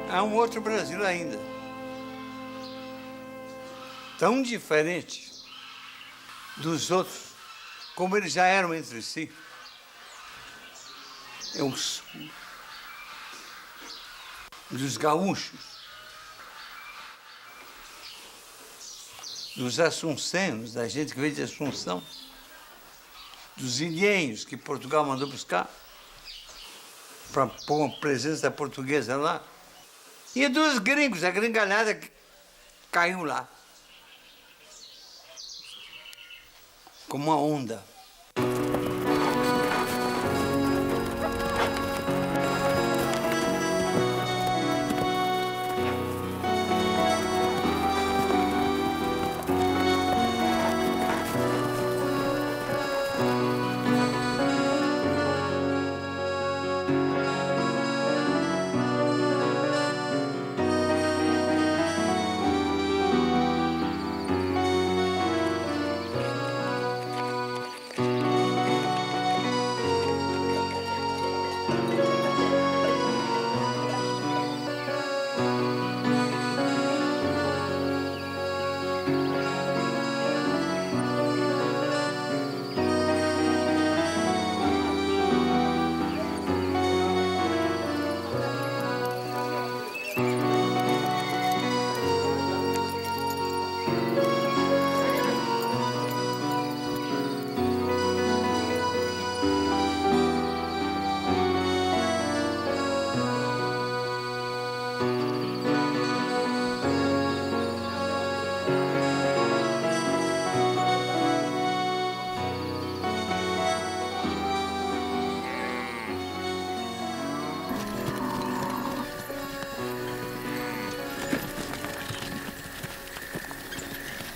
há um outro Brasil ainda. Tão diferente dos outros, como eles já eram entre si. Dos gaúchos, dos assuncenos, da gente que veio de Assunção, dos ilhenhos que Portugal mandou buscar para pôr uma presença portuguesa lá, e dos gringos, a gringalhada que caiu lá, como uma onda.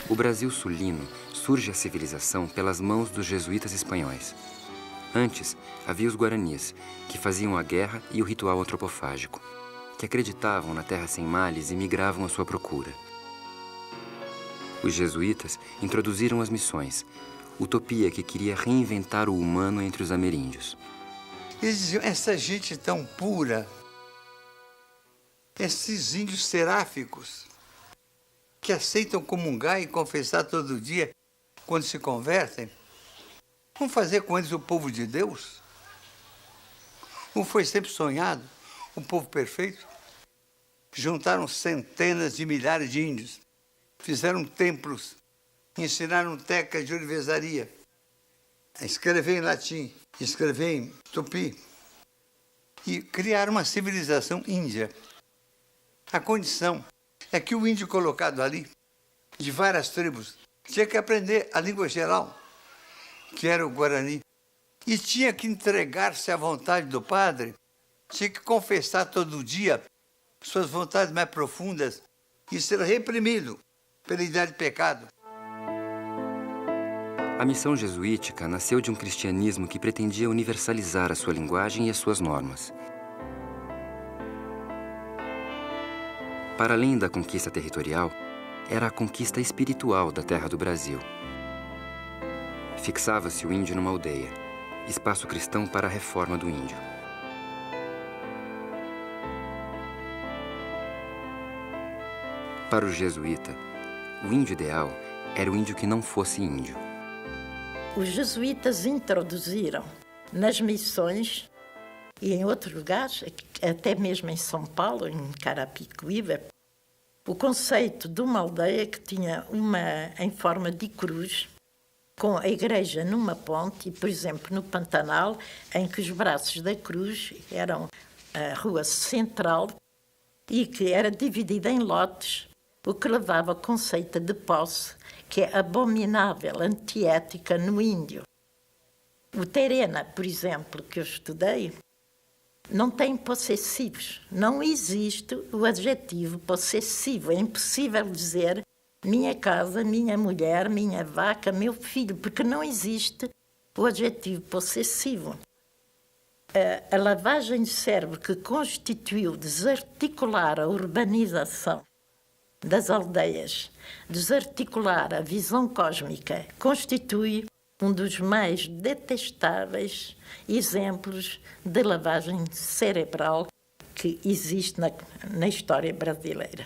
O Brasil sulino surge a civilização pelas mãos dos jesuítas espanhóis. Antes, havia os guaranis, que faziam a guerra e o ritual antropofágico, que acreditavam na terra sem males e migravam à sua procura. Os jesuítas introduziram as missões, utopia que queria reinventar o humano entre os ameríndios. Eles diziam, essa gente tão pura, esses índios seráficos, que aceitam comungar e confessar todo dia quando se convertem, vamos fazer com eles o povo de Deus? Não foi sempre sonhado o povo perfeito? Juntaram centenas de milhares de índios, fizeram templos, ensinaram técnicas de orivesaria, a escrever em latim, escrever em tupi, e criaram uma civilização índia. A condição é que o índio colocado ali, de várias tribos, tinha que aprender a língua geral, que era o Guarani, e tinha que entregar-se à vontade do padre, tinha que confessar todo dia suas vontades mais profundas e ser reprimido pela ideia de pecado. A missão jesuítica nasceu de um cristianismo que pretendia universalizar a sua linguagem e as suas normas. Para além da conquista territorial, era a conquista espiritual da terra do Brasil. Fixava-se o índio numa aldeia, espaço cristão para a reforma do índio. Para o jesuíta, o índio ideal era o índio que não fosse índio. Os jesuítas introduziram nas missões e em outros lugares, até mesmo em São Paulo, em Carapicuíba, o conceito de uma aldeia que tinha em forma de cruz, com a igreja numa ponte, e, por exemplo, no Pantanal, em que os braços da cruz eram a rua central e que era dividida em lotes, o que levava ao conceito de posse, que é abominável, antiética no índio. O Terena, por exemplo, que eu estudei, não tem possessivos. Não existe o adjetivo possessivo. É impossível dizer minha casa, minha mulher, minha vaca, meu filho, porque não existe o adjetivo possessivo. A lavagem de cérebro que constituiu desarticular a urbanização das aldeias, desarticular a visão cósmica, constitui um dos mais detestáveis exemplos de lavagem cerebral que existe na história brasileira.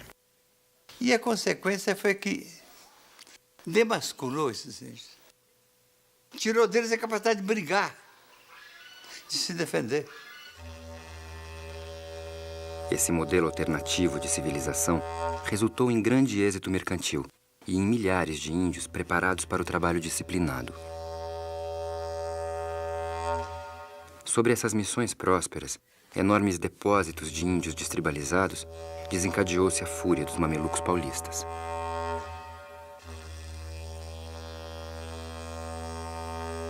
E a consequência foi que demasculou esses índios. Tirou deles a capacidade de brigar, de se defender. Esse modelo alternativo de civilização resultou em grande êxito mercantil e em milhares de índios preparados para o trabalho disciplinado. Sobre essas missões prósperas, enormes depósitos de índios destribalizados, desencadeou-se a fúria dos mamelucos paulistas.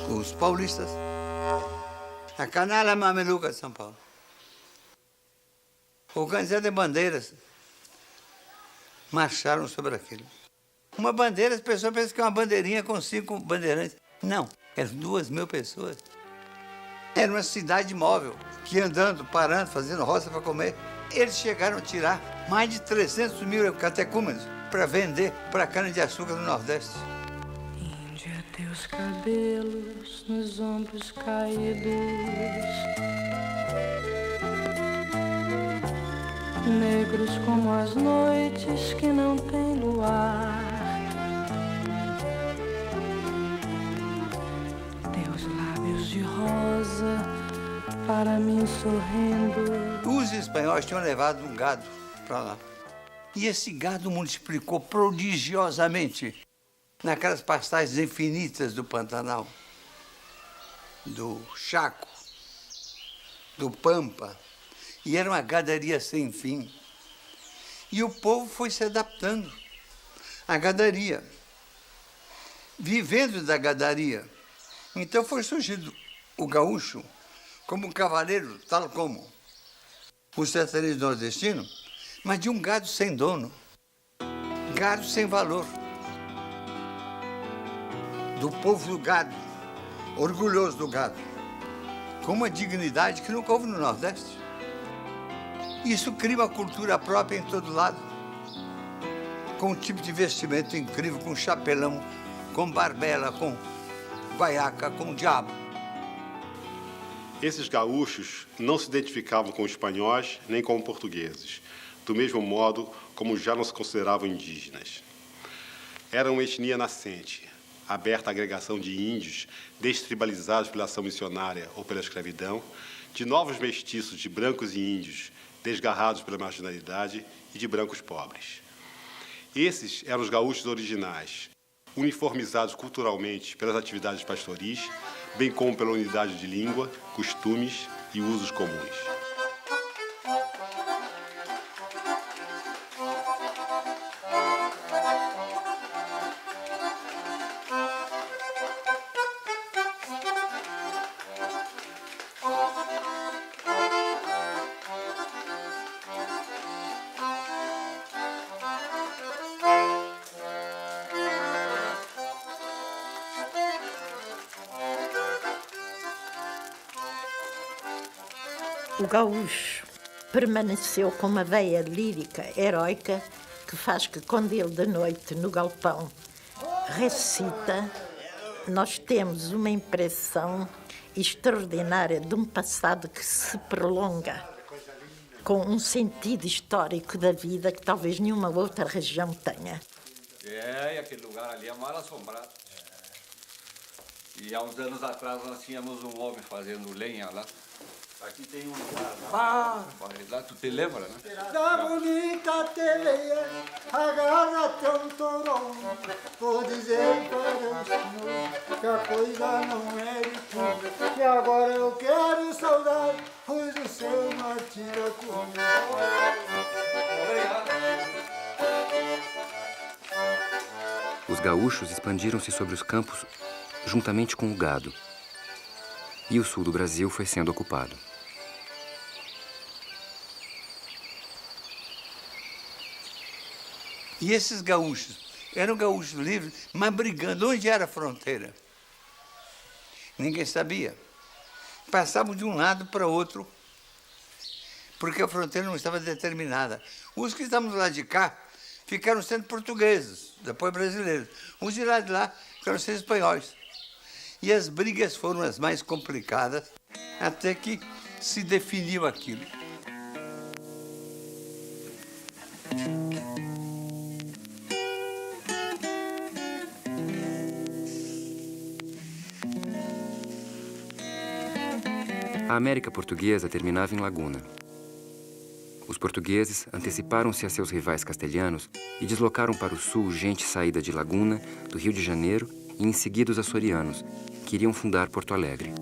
Os paulistas, a canalha mameluca de São Paulo, organização de bandeiras, marcharam sobre aquilo. Uma bandeira, as pessoas pensam que é uma bandeirinha com 5 bandeirantes. Não, eram 2.000 pessoas. Era uma cidade móvel, que ia andando, parando, fazendo roça para comer. Eles chegaram a tirar mais de 300.000 catecúmenos para vender para a cana-de-açúcar do Nordeste. Índia, teus cabelos nos ombros caídos, negros como as noites que não têm luar. Teus lábios de rosa para mim sorrindo. Os espanhóis tinham levado um gado para lá. E esse gado multiplicou prodigiosamente naquelas pastagens infinitas do Pantanal, do Chaco, do Pampa. E era uma gadaria sem fim. E o povo foi se adaptando à gadaria, vivendo da gadaria. Então foi surgindo o gaúcho como um cavaleiro, tal como o sertanejo nordestino, mas de um gado sem dono, gado sem valor. Do povo do gado, orgulhoso do gado, com uma dignidade que nunca houve no Nordeste. Isso cria uma cultura própria em todo lado, com um tipo de vestimento incrível, com chapelão, com barbela, com guaiaca, com diabo. Esses gaúchos não se identificavam com espanhóis nem com portugueses, do mesmo modo como já não se consideravam indígenas. Era uma etnia nascente, aberta à agregação de índios destribalizados pela ação missionária ou pela escravidão, de novos mestiços de brancos e índios desgarrados pela marginalidade e de brancos pobres. Esses eram os gaúchos originais, uniformizados culturalmente pelas atividades pastoris, bem como pela unidade de língua, costumes e usos comuns. O gaúcho permaneceu com uma veia lírica, heroica, que faz que quando ele de noite no galpão recita, nós temos uma impressão extraordinária de um passado que se prolonga, com um sentido histórico da vida que talvez nenhuma outra região tenha. E aquele lugar ali é mal assombrado. E há uns anos atrás nós tínhamos um homem fazendo lenha lá. Aqui tem um lugar lá. Lá tu te lembra, né? Da bonita teleia, agarra-te um torão. Vou dizer para o senhor que a coisa não é de tudo. Que agora eu quero saudade, pois o seu martírio comigo. Os gaúchos expandiram-se sobre os campos juntamente com o gado. E o sul do Brasil foi sendo ocupado. E esses gaúchos eram gaúchos livres, mas brigando. Onde era a fronteira? Ninguém sabia. Passavam de um lado para outro, porque a fronteira não estava determinada. Os que estavam do lado de cá ficaram sendo portugueses, depois brasileiros. Os de lá ficaram sendo espanhóis. E as brigas foram as mais complicadas, até que se definiu aquilo. A América Portuguesa terminava em Laguna. Os portugueses anteciparam-se a seus rivais castelhanos e deslocaram para o sul gente saída de Laguna, do Rio de Janeiro e em seguida os açorianos, que iriam fundar Porto Alegre.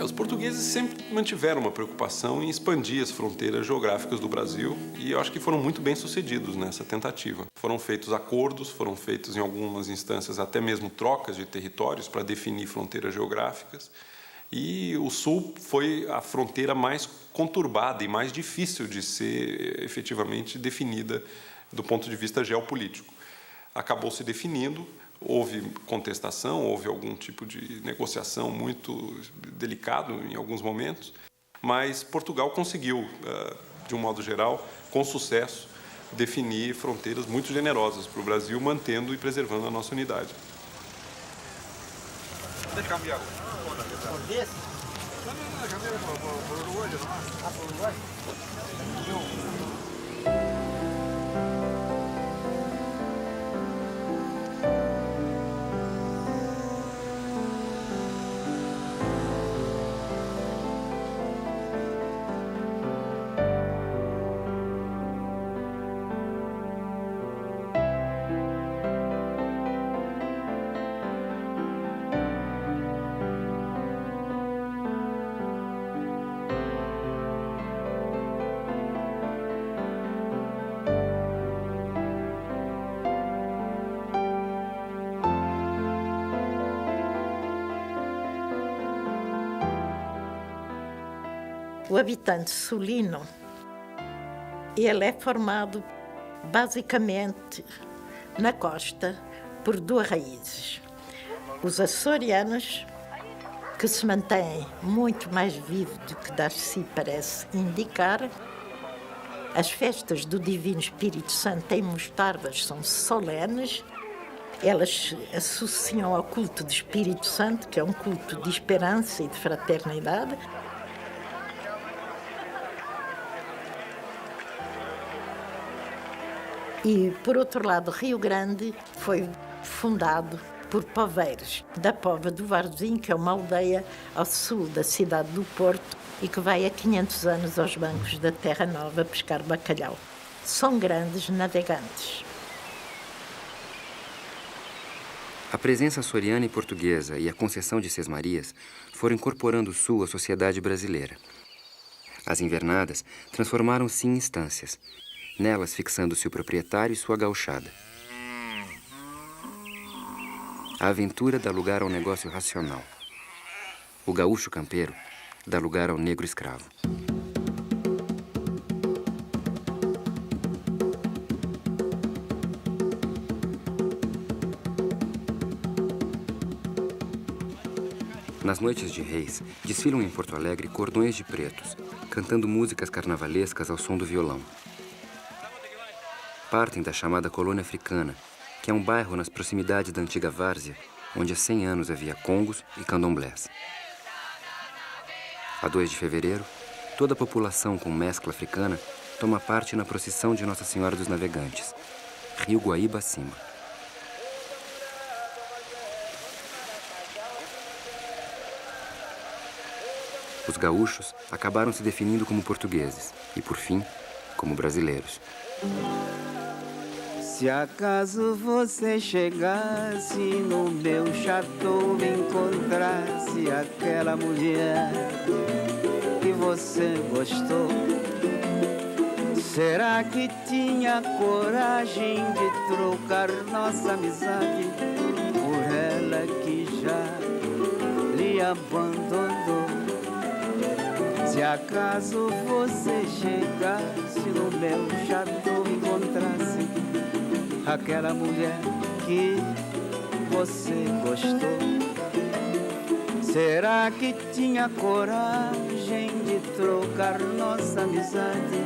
Os portugueses sempre mantiveram uma preocupação em expandir as fronteiras geográficas do Brasil e eu acho que foram muito bem sucedidos nessa tentativa. Foram feitos acordos, foram feitos em algumas instâncias até mesmo trocas de territórios para definir fronteiras geográficas e o sul foi a fronteira mais conturbada e mais difícil de ser efetivamente definida do ponto de vista geopolítico. Acabou se definindo. Houve contestação, houve algum tipo de negociação muito delicado em alguns momentos, mas Portugal conseguiu, de um modo geral, com sucesso, definir fronteiras muito generosas para o Brasil, mantendo e preservando a nossa unidade. Deixa eu cambiar. Por desse? Não, cambiar por Uruguai, não. Ah, por Uruguai? O habitante sulino, ele é formado basicamente na costa por duas raízes. Os açorianos, que se mantêm muito mais vivos do que Darcy parece indicar. As festas do Divino Espírito Santo em Mostardas são solenes. Elas se associam ao culto do Espírito Santo, que é um culto de esperança e de fraternidade. E, por outro lado, Rio Grande foi fundado por poveiros da Pova do Varzim, que é uma aldeia ao sul da cidade do Porto e que vai há 500 anos aos bancos da Terra Nova pescar bacalhau. São grandes navegantes. A presença açoriana e portuguesa e a concessão de Sesmarias foram incorporando o sul à sociedade brasileira. As invernadas transformaram-se em estâncias, nelas fixando-se o proprietário e sua gauchada. A aventura dá lugar ao negócio racional. O gaúcho campeiro dá lugar ao negro escravo. Nas noites de reis, desfilam em Porto Alegre cordões de pretos, cantando músicas carnavalescas ao som do violão. Partem da chamada Colônia Africana, que é um bairro nas proximidades da antiga Várzea, onde há 100 anos havia congos e candomblés. A 2 de fevereiro, toda a população com mescla africana toma parte na procissão de Nossa Senhora dos Navegantes, Rio Guaíba acima. Os gaúchos acabaram se definindo como portugueses e, por fim, como brasileiros. Se acaso você chegasse no meu chateau e encontrasse aquela mulher que você gostou, será que tinha coragem de trocar nossa amizade por ela que já lhe abandonou? Se acaso você chegasse no meu chateau e encontrasse aquela mulher que você gostou, será que tinha coragem de trocar nossa amizade?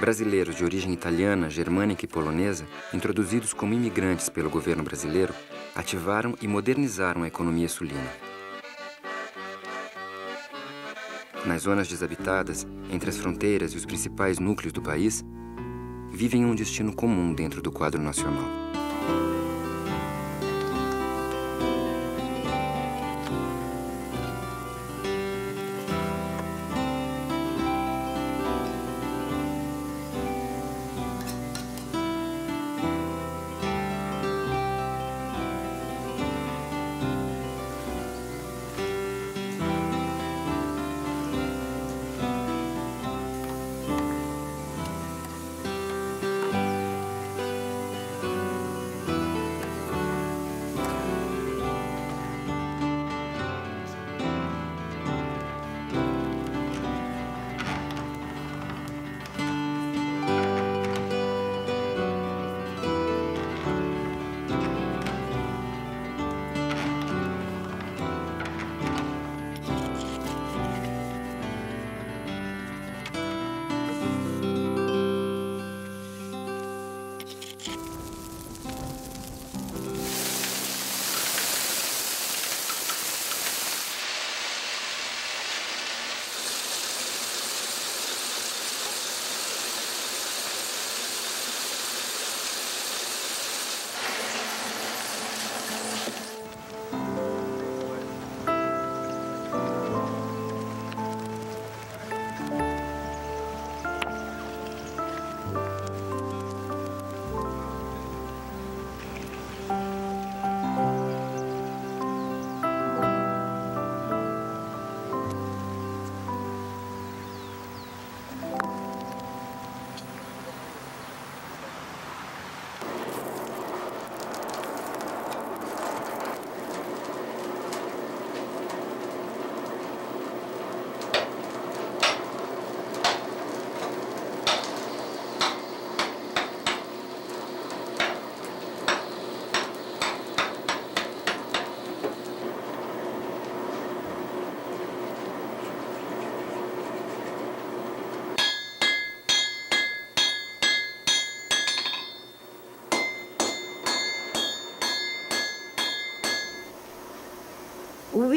Brasileiros de origem italiana, germânica e polonesa, introduzidos como imigrantes pelo governo brasileiro, ativaram e modernizaram a economia sulina. Nas zonas desabitadas, entre as fronteiras e os principais núcleos do país, vivem um destino comum dentro do quadro nacional.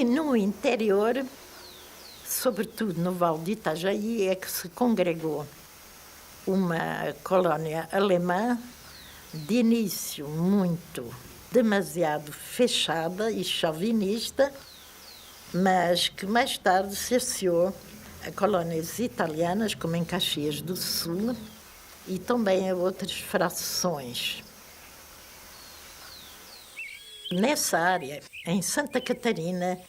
No interior, sobretudo no Vale de Itajaí, é que se congregou uma colónia alemã de início demasiado fechada e chauvinista, mas que mais tarde se associou a colónias italianas, como em Caxias do Sul, e também a outras frações. Nessa área, em Santa Catarina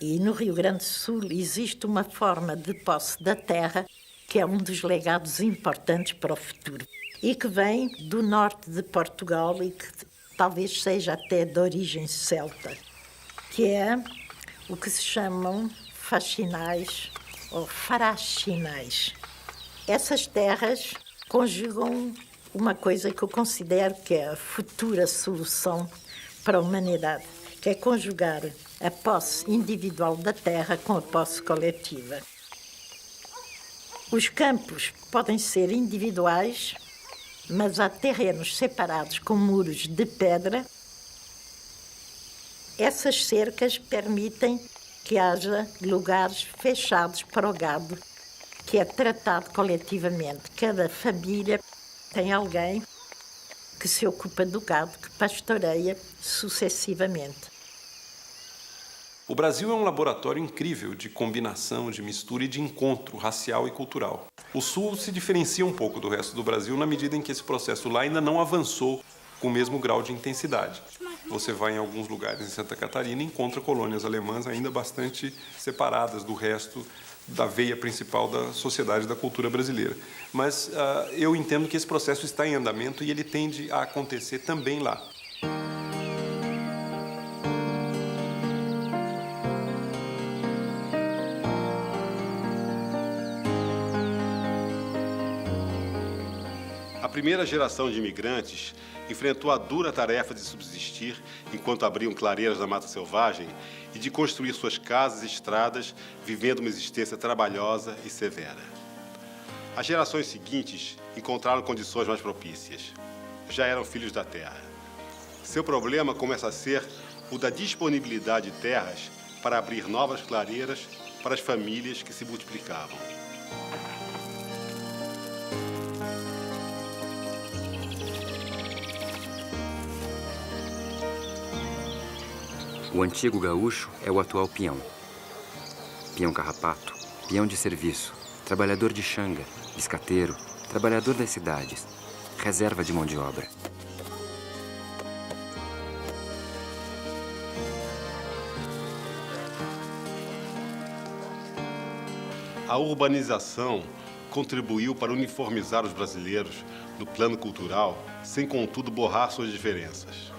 e no Rio Grande do Sul, existe uma forma de posse da terra que é um dos legados importantes para o futuro e que vem do norte de Portugal e que talvez seja até de origem celta, que é o que se chamam faxinais ou faraxinais. Essas terras conjugam uma coisa que eu considero que é a futura solução para a humanidade, que é conjugar a posse individual da terra com a posse coletiva. Os campos podem ser individuais, mas há terrenos separados com muros de pedra. Essas cercas permitem que haja lugares fechados para o gado, que é tratado coletivamente. Cada família tem alguém que se ocupa do gado, que pastoreia sucessivamente. O Brasil é um laboratório incrível de combinação, de mistura e de encontro racial e cultural. O Sul se diferencia um pouco do resto do Brasil na medida em que esse processo lá ainda não avançou com o mesmo grau de intensidade. Você vai em alguns lugares em Santa Catarina e encontra colônias alemãs ainda bastante separadas do resto da veia principal da sociedade e da cultura brasileira. Mas eu entendo que esse processo está em andamento e ele tende a acontecer também lá. A primeira geração de imigrantes enfrentou a dura tarefa de subsistir enquanto abriam clareiras da mata selvagem e de construir suas casas e estradas, vivendo uma existência trabalhosa e severa. As gerações seguintes encontraram condições mais propícias. Já eram filhos da terra. Seu problema começa a ser o da disponibilidade de terras para abrir novas clareiras para as famílias que se multiplicavam. O antigo gaúcho é o atual peão. Peão carrapato, peão de serviço, trabalhador de xanga, biscateiro, trabalhador das cidades, reserva de mão de obra. A urbanização contribuiu para uniformizar os brasileiros no plano cultural, sem contudo borrar suas diferenças.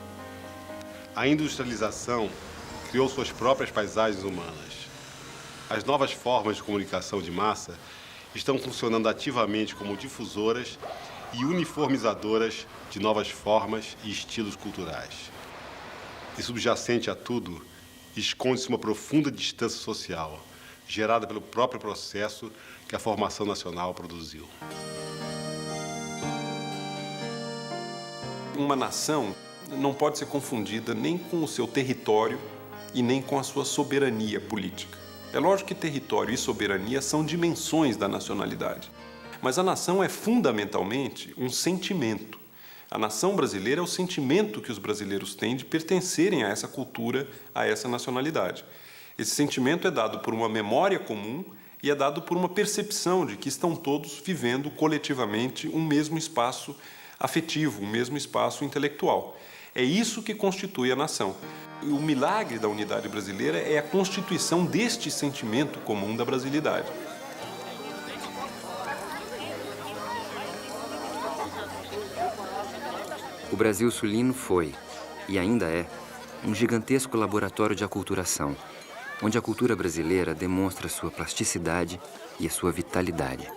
A industrialização criou suas próprias paisagens humanas. As novas formas de comunicação de massa estão funcionando ativamente como difusoras e uniformizadoras de novas formas e estilos culturais. E subjacente a tudo, esconde-se uma profunda distância social, gerada pelo próprio processo que a formação nacional produziu. Uma nação não pode ser confundida nem com o seu território e nem com a sua soberania política. É lógico que território e soberania são dimensões da nacionalidade, mas a nação é fundamentalmente um sentimento. A nação brasileira é o sentimento que os brasileiros têm de pertencerem a essa cultura, a essa nacionalidade. Esse sentimento é dado por uma memória comum e é dado por uma percepção de que estão todos vivendo coletivamente um mesmo espaço afetivo, um mesmo espaço intelectual. É isso que constitui a nação. O milagre da unidade brasileira é a constituição deste sentimento comum da brasilidade. O Brasil sulino foi, e ainda é, um gigantesco laboratório de aculturação, onde a cultura brasileira demonstra sua plasticidade e a sua vitalidade.